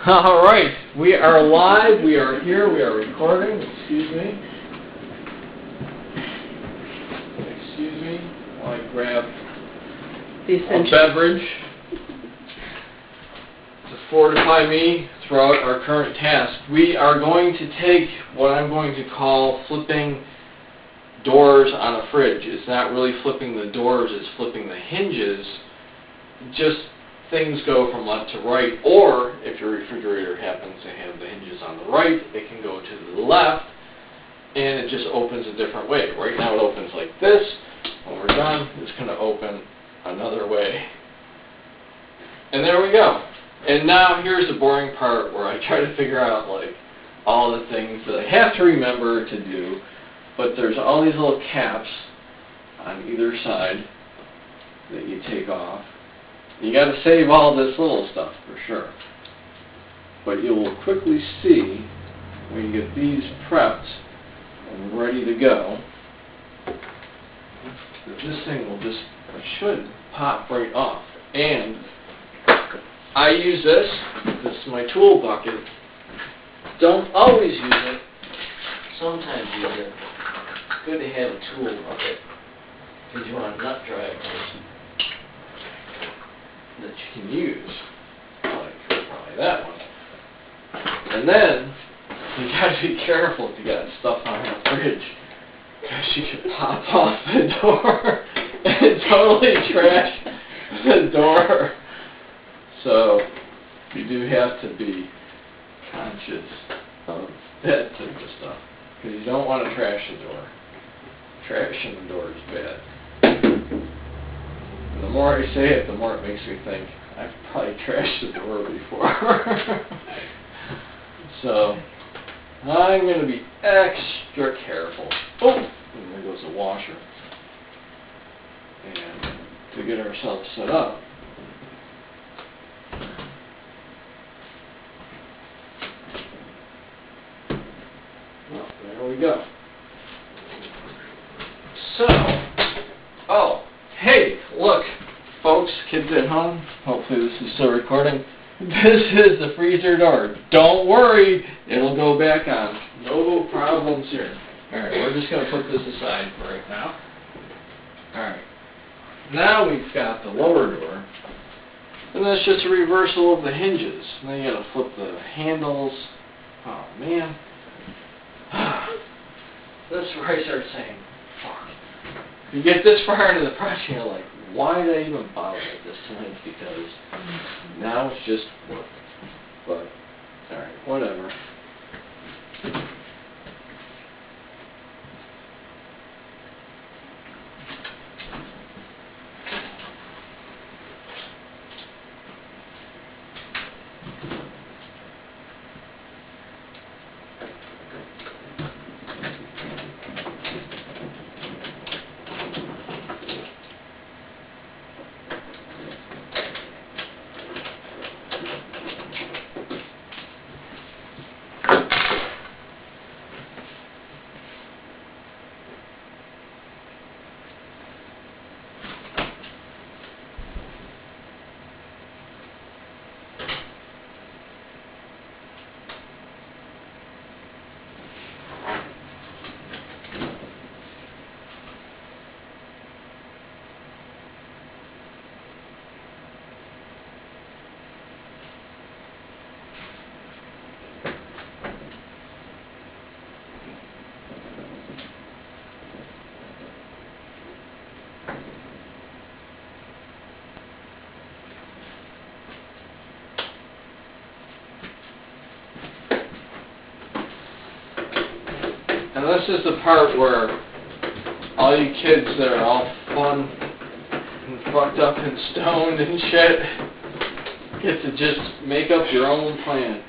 All right, we are live, we are here, we are recording. Excuse me while I grab a beverage to fortify me throughout our current task. We are going to take what I'm going to call flipping doors on a fridge. It's not really flipping the doors, it's flipping the hinges. Just things go from left to right, or if your refrigerator happens to have the hinges on the right, it can go to the left, and it just opens a different way. Right now it opens like this. When we're done, it's going to open another way. And there we go. And now here's the boring part where I try to figure out like all the things that I have to remember to do, but there's all these little caps on either side that you take off. You got to save all this little stuff for sure. But you will quickly see when you get these prepped and ready to go that this thing will just, should pop right off. And I use this. This is my tool bucket. Don't always use it. Sometimes use it. It's good to have a tool bucket because you want nut drivers that you can use, like probably that one. And then you got to be careful if you got stuff on the fridge, because you could pop off the door and totally trash the door. So you do have to be conscious of that type of stuff, because you don't want to trash the door. Trashing the door is bad. The more I say it, the more it makes me think I've probably trashed the door before. So I'm going to be extra careful. Oh, and there goes the washer. And to get ourselves set up, well, there we go. So, oh, hey, look, folks, kids at home, hopefully this is still recording. This is the freezer door. Don't worry, it'll go back on. No problems here. Alright, we're just going to put this aside for right now. Alright, now we've got the lower door. And that's just a reversal of the hinges. Now you got to flip the handles. Oh, man. This is where I start saying, fuck. You get this far into the project, you're like, why did I even bother with this tonight? Because now it's just work. But, alright, whatever. And this is the part where all you kids that are all fun and fucked up and stoned and shit get to just make up your own plan.